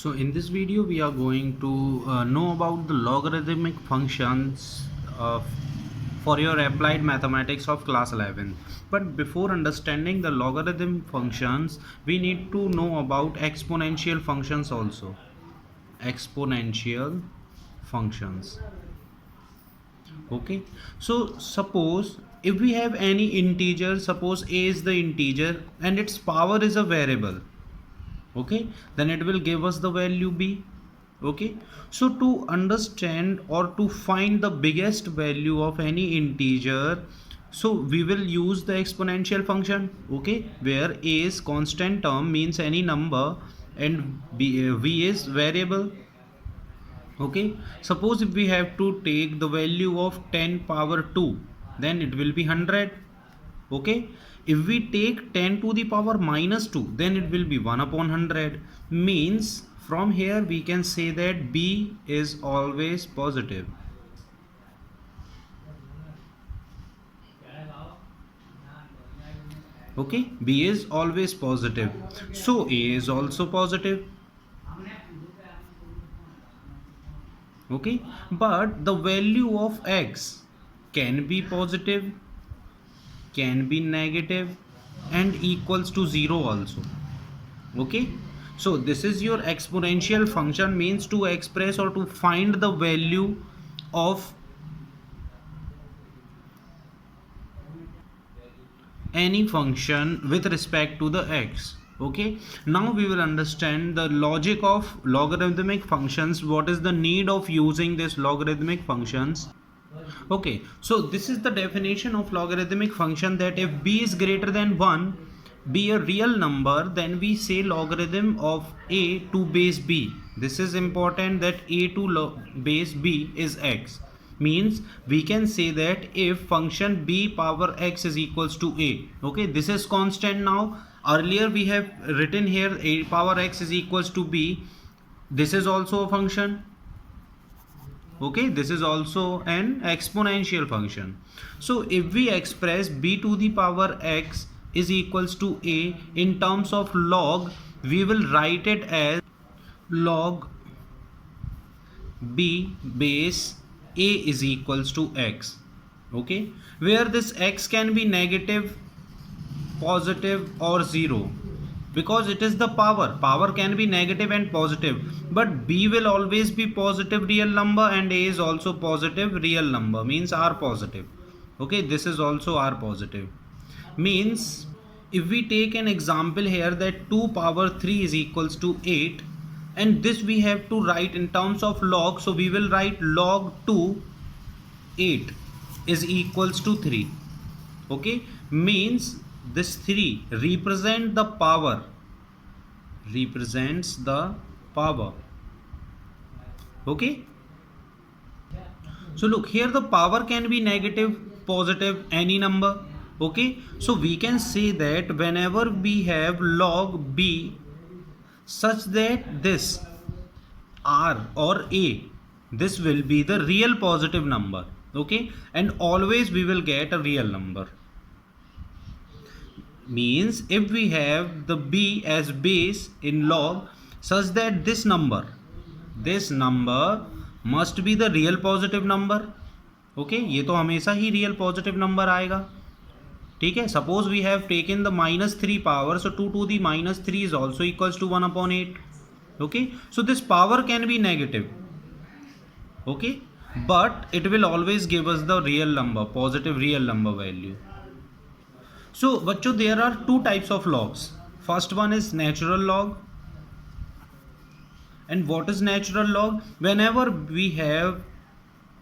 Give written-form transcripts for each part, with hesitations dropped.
So in this video we are going to know about the logarithmic functions for your applied mathematics of class 11. But before understanding the logarithm functions, we need to know about exponential functions also. Exponential functions. Okay, so suppose if we have any integer, suppose a is the integer and its power is a variable, okay, then it will give us the value b. Okay, so to understand or to find the biggest value of any integer, so we will use the exponential function, okay, where a is constant term, means any number, and v is variable. Okay, suppose if we have to take the value of 10 power 2, then it will be 100. Okay, if we take 10 to the power minus 2, then it will be 1 upon 100. Means from here we can say that b is always positive. Okay, b is always positive, so a is also positive. Okay, but the value of x can be positive, can be negative, and equals to 0 also. Okay, so this is your exponential function, means to express or to find the value of any function with respect to the x. Okay, now we will understand the logic of logarithmic functions. What is the need of using this logarithmic functions? Okay, so this is the definition of logarithmic function, that if b is greater than 1, be a real number, then we say logarithm of a to base b. This is important, that a to base b is x. Means we can say that if function b power x is equals to a. Okay, this is constant now. Earlier we have written here a power x is equals to b. This is also a function. Okay, this is also an exponential function. So if we express b to the power x is equals to a in terms of log, we will write it as log b base a is equals to x. Okay, where this x can be negative, positive, or 0, because it is the power can be negative and positive, but b will always be positive real number and a is also positive real number, means r positive. Okay, this is also r positive. Means if we take an example here that 2 power 3 is equals to 8, and this we have to write in terms of log, so we will write log 2 8 is equals to 3. Okay, means this 3 represents the power, okay. So look here, the power can be negative, positive, any number. Okay, so we can say that whenever we have log b such that this r or a, this will be the real positive number. Okay, and always we will get a real number. Means if we have the b as base in log such that this number must be the real positive number. Okay, ये तो हमेशा ही real positive number आएगा. ठीक है, suppose we have taken the minus 3 power, so 2 to the minus 3 is also equals to 1 upon 8. Okay, so this power can be negative. Okay, but it will always give us the real number, positive real number value. So बच्चों, there are two types of logs. First one is natural log. And what is natural log? Whenever we have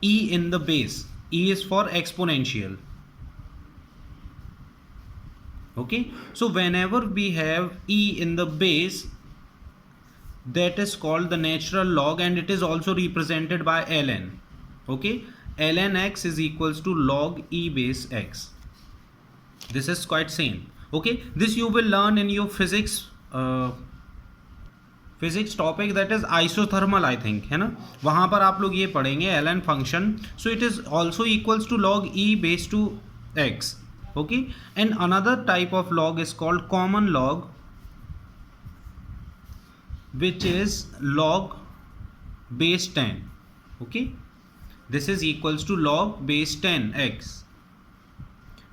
e in the base, e is for exponential. Okay, so whenever we have e in the base, that is called the natural log, and it is also represented by ln. Okay, ln x is equals to log e base x. This is quite same. Okay, this you will learn in your physics topic, that is isothermal, I think, है ना, वहां पर आप लोग ये पढ़ेंगे ln function. So it is also equals to log e base to x. Okay, and another type of log is called common log. which is log base 10. Okay, this is equals to log base 10 x.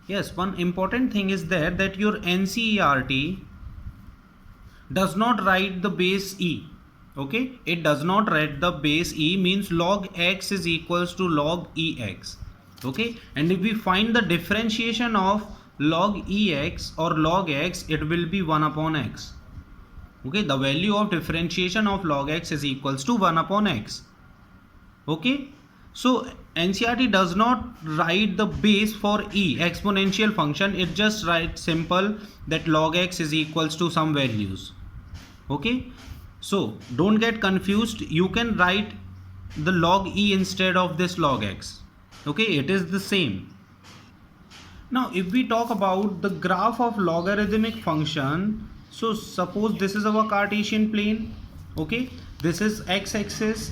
Yes, one important thing is there that your NCERT does not write the base e. Okay, it does not write the base e, means log x is equals to log ex. Okay, and if we find the differentiation of log ex or log x, it will be 1 upon x. Okay, the value of differentiation of log x is equals to 1 upon x. Okay, so NCERT does not write the base for e exponential function, it just writes simple that log x is equals to some values. Okay, so don't get confused, you can write the log e instead of this log x. Okay, it is the same. Now if we talk about the graph of logarithmic function, so suppose this is our Cartesian plane. Okay, this is x-axis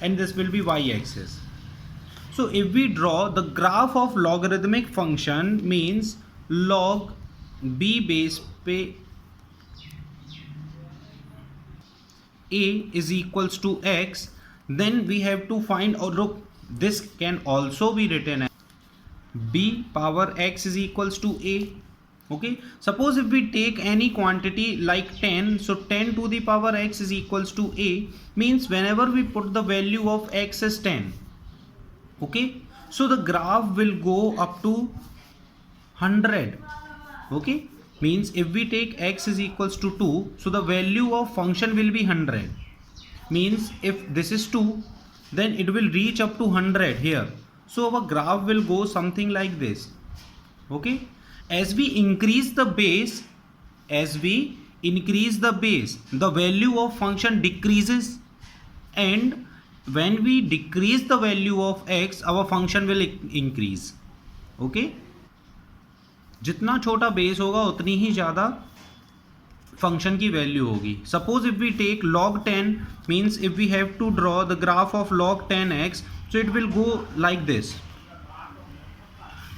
and this will be y-axis. So if we draw the graph of logarithmic function, means log b base a is equals to x, then we have to find, or look, this can also be written as b power x is equals to a. Okay, suppose if we take any quantity like 10, so 10 to the power x is equals to a, means whenever we put the value of x as 10, okay, so the graph will go up to 100. Okay, means if we take x is equals to 2, so the value of function will be 100. Means if this is 2, then it will reach up to 100 here. So our graph will go something like this. Okay, as we increase the base, the value of function decreases, and when we decrease the value of x, our function will increase. Okay, जितना छोटा base होगा उतनी ही ज़्यादा function की value होगी. Suppose if we take log 10, means if we have to draw the graph of log 10x, so it will go like this,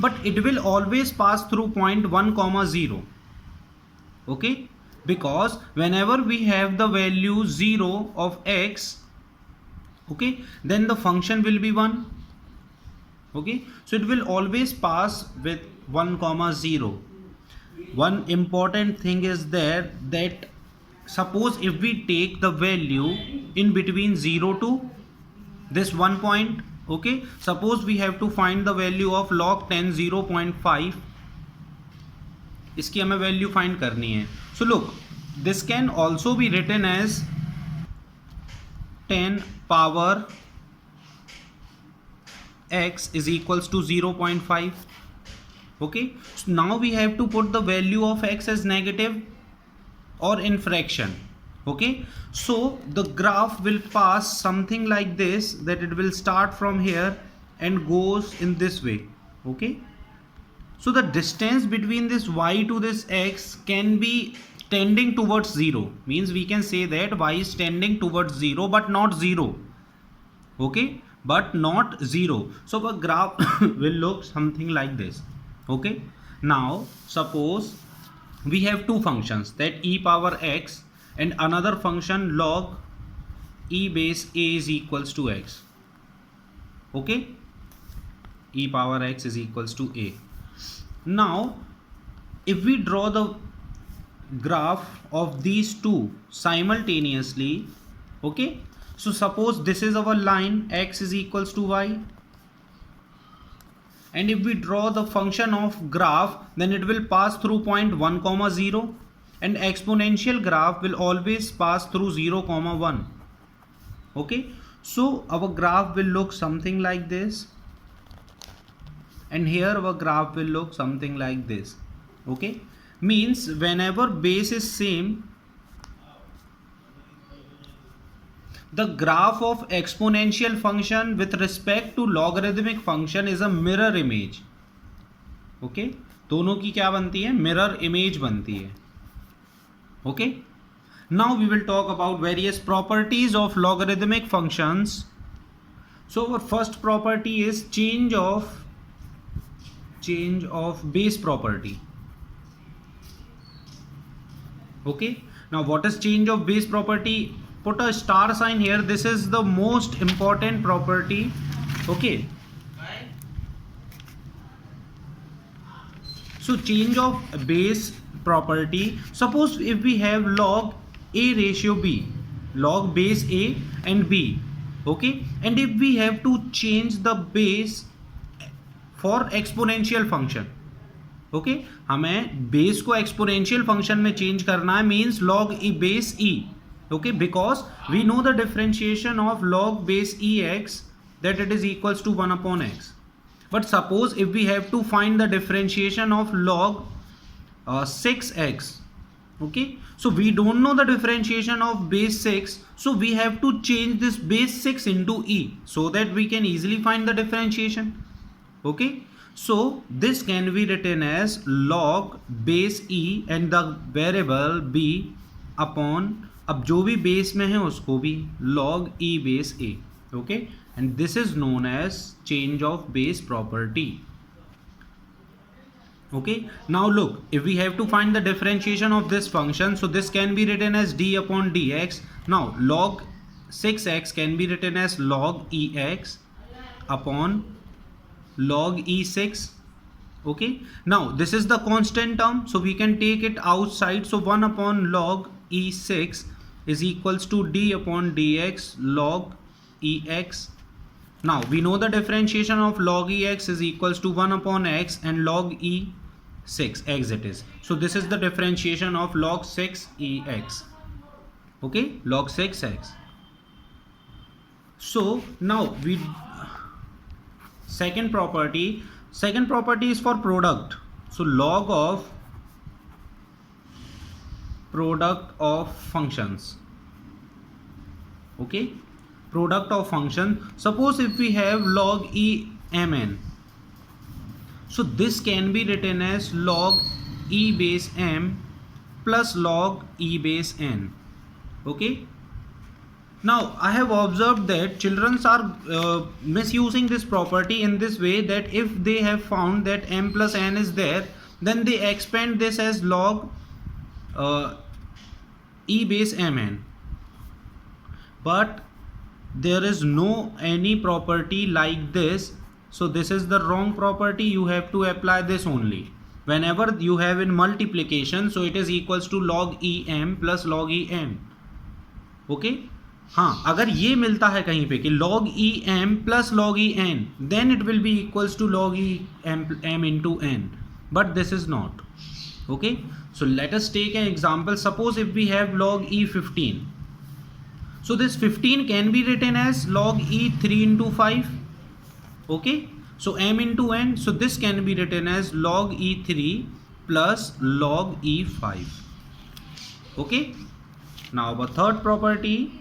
but it will always pass through point 1, 0. Okay, because whenever we have the value 0 of x, okay, then the function will be 1. Okay, so it will always pass with 1, 0. One important thing is there, that suppose if we take the value in between 0 to this 1 point, okay, suppose we have to find the value of log 10 0.5, इसकी हमें value find करनी है. So look, this can also be written as 10 power x is equals to 0.5. Okay, so now we have to put the value of x as negative or in fraction. Okay, so the graph will pass something like this, that it will start from here and goes in this way. Okay, so the distance between this y to this x can be tending towards 0, means we can say that y is tending towards 0 but not 0. Okay, but not 0. So the graph will look something like this. Okay, now suppose we have two functions, that e power x and another function log e base a is equals to x. Okay, e power x is equals to a. Now if we draw the graph of these two simultaneously, okay, so suppose this is our line, x is equals to y, and if we draw the function of graph, then it will pass through point 1, 0, and exponential graph will always pass through 0, 1. Okay, so our graph will look something like this, and here our graph will look something like this. Okay, means whenever base is same, the graph of exponential function with respect to logarithmic function is a mirror image. Okay, दोनों की क्या बनती है, mirror image बनती है. Okay, now we will talk about various properties of logarithmic functions. So our first property is change of base property. Okay, Now what is change of base property? Put a star sign here. This is the most important property. Okay. So change of base property. Suppose if we have log A ratio B, log base A and B. Okay. And if we have to change the base for exponential function. Okay हमें base को exponential function में change करना है means log e base e okay because we know the differentiation of log base e x that it is equals to 1 upon x but suppose if we have to find the differentiation of log 6x okay so we don't know the differentiation of base 6 so we have to change this base 6 into e so that we can easily find the differentiation okay so this can be written as log base e and the variable b upon अब जो भी base में है उसको भी log e base a okay and this is known as change of base property. Okay, now look, if we have to find the differentiation of this function, so this can be written as d upon dx. Now log 6x can be written as log ex upon log e6. Okay, now this is the constant term, so we can take it outside. So 1 upon log e6 is equals to d upon dx log ex. Now we know the differentiation of log ex is equals to 1 upon x and log e6 x it is. So this is the differentiation of log 6 ex. Okay, log 6x. So now we second property is for product. So log of product of functions. Okay, product of function. Suppose if we have log e mn, so this can be written as log e base m plus log e base n. Okay, now I have observed that children are misusing this property in this way that if they have found that m plus n is there, then they expand this as log e base mn, but there is no any property like this. So this is the wrong property. You have to apply this only whenever you have in multiplication. So it is equals to log em plus log en. Okay, हाँ अगर ये मिलता है कहीं पे कि log em plus log en, then it will be equals to log em into n, but this is not. Okay, so let us take an example. Suppose if we have log e15, so this 15 can be written as log e3 into 5. Okay, so m into n, so this can be written as log e3 plus log e5. Okay, now our third property,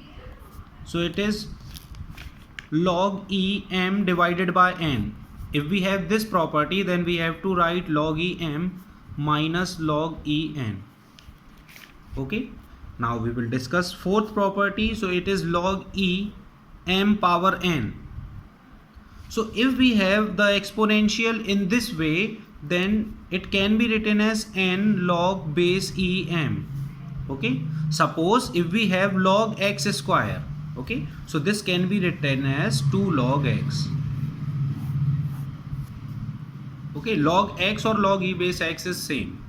so it is log em divided by n. If we have this property, then we have to write log em minus log en. Okay, now we will discuss fourth property. So it is log e m power n. So if we have the exponential in this way, then it can be written as n log base em. Okay, suppose if we have log x square, okay, so this can be written as 2 log x. Okay, log x or log e base x is same.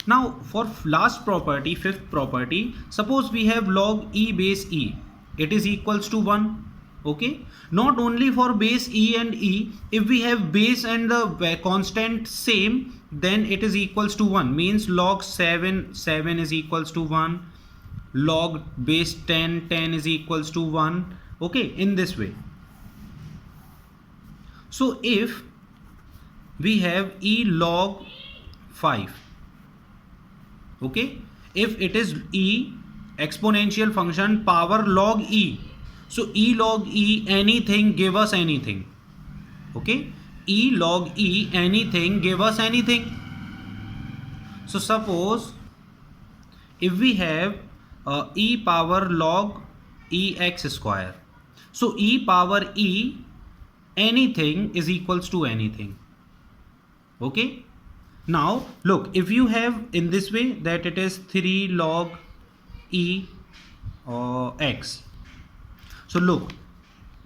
Now for last property, fifth property, suppose we have log e base e, it is equals to 1. Okay, not only for base e and e, if we have base and the constant same, then it is equals to 1, means log 7 is equals to 1, log base 10 is equals to 1. Okay, in this way. So if we have e log 5, okay, if it is e exponential function power log e, so e log e anything give us anything. Okay, e log e anything give us anything. So suppose if we have e power log e x square, so e power e anything is equals to anything. Okay, Now look, if you have in this way that it is 3 log e x. So look,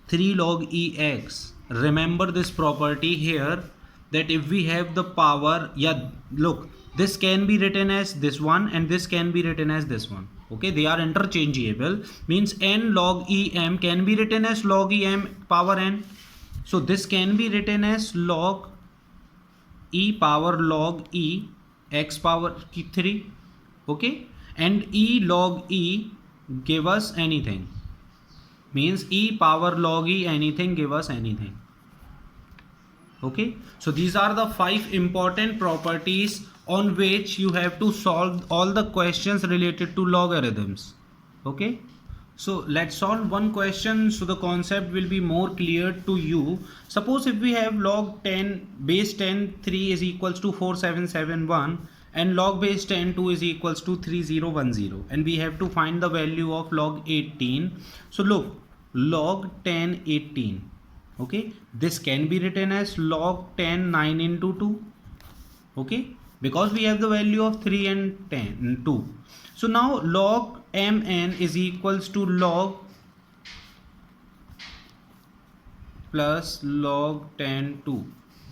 3 log e x, remember this property here, that if we have the power, yeah, look, this can be written as this one and this can be written as this one. Okay, they are interchangeable, means n log e m can be written as log e m power n. So this can be written as log e power log e x power 3. Okay, and e log e give us anything, means e power log e anything give us anything. Okay, so these are the 5 important properties on which you have to solve all the questions related to logarithms. Okay, so let's solve one question so the concept will be more clear to you. Suppose if we have log 10 base 10 3 is equals to 4771 and log base 10 2 is equals to 3010, and we have to find the value of log 18. So look, log 10 18. Okay, this can be written as log 10 9 into 2. Okay, because we have the value of 3 and 10 and 2. So now log mn is equals to log plus log 10 2.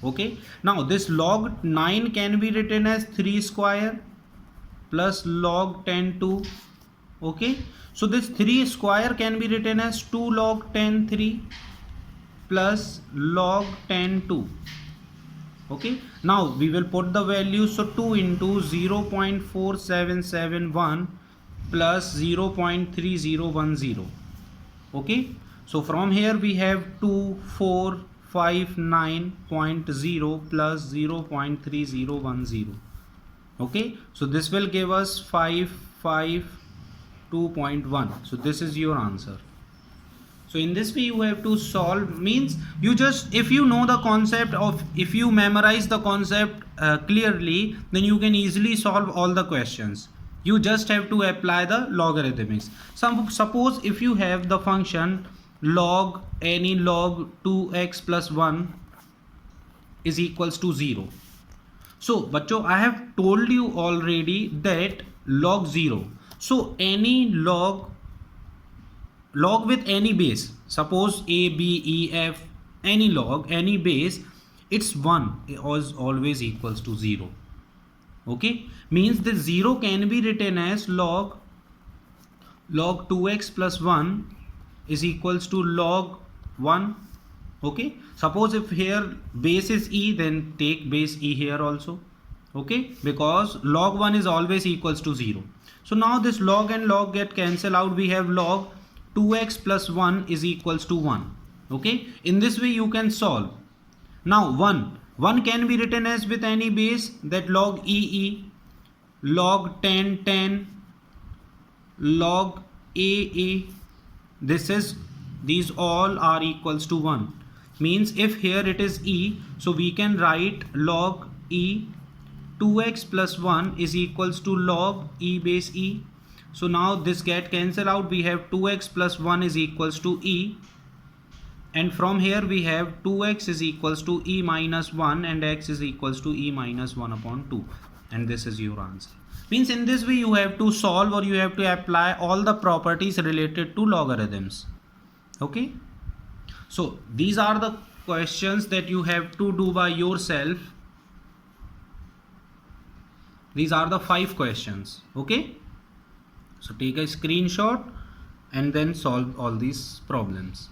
Okay, now this log 9 can be written as 3 square plus log 10 2. Okay, so this 3 square can be written as 2 log 10 3 plus log 10 2. Okay, now we will put the value. So 2 into 0.4771 plus 0.3010. Okay, so from here we have 2459.0 plus 0.3010. Okay, so this will give us 552.1. so this is your answer. So in this way you have to solve, means you just, if you know the concept of, if you memorize the concept clearly, then you can easily solve all the questions. You just have to apply the logarithmics. Suppose if you have the function log any log 2x plus 1 is equals to 0. So bachcho, I have told you already that log 0. So any log with any base, suppose a b e f, any log any base, it's 1 is always equals to 0. Okay, means the 0 can be written as log 2x plus 1 is equals to log 1. Okay, suppose if here base is e, then take base e here also. Okay, because log 1 is always equals to 0. So now this log and log get cancelled out. We have log 2x plus 1 is equals to 1. Okay, in this way you can solve. Now 1 can be written as with any base, that log e, log 10 10, log a. These all are equals to 1. Means if here it is e, so we can write log e 2x plus 1 is equals to log e base e. So now this get cancelled out. We have 2x plus 1 is equals to e, and from here we have 2x is equals to e minus 1 and x is equals to e minus 1 upon 2, and this is your answer. Means in this way you have to solve, or you have to apply all the properties related to logarithms. Okay, so these are the questions that you have to do by yourself. These are the 5 questions. Okay, so take a screenshot and then solve all these problems.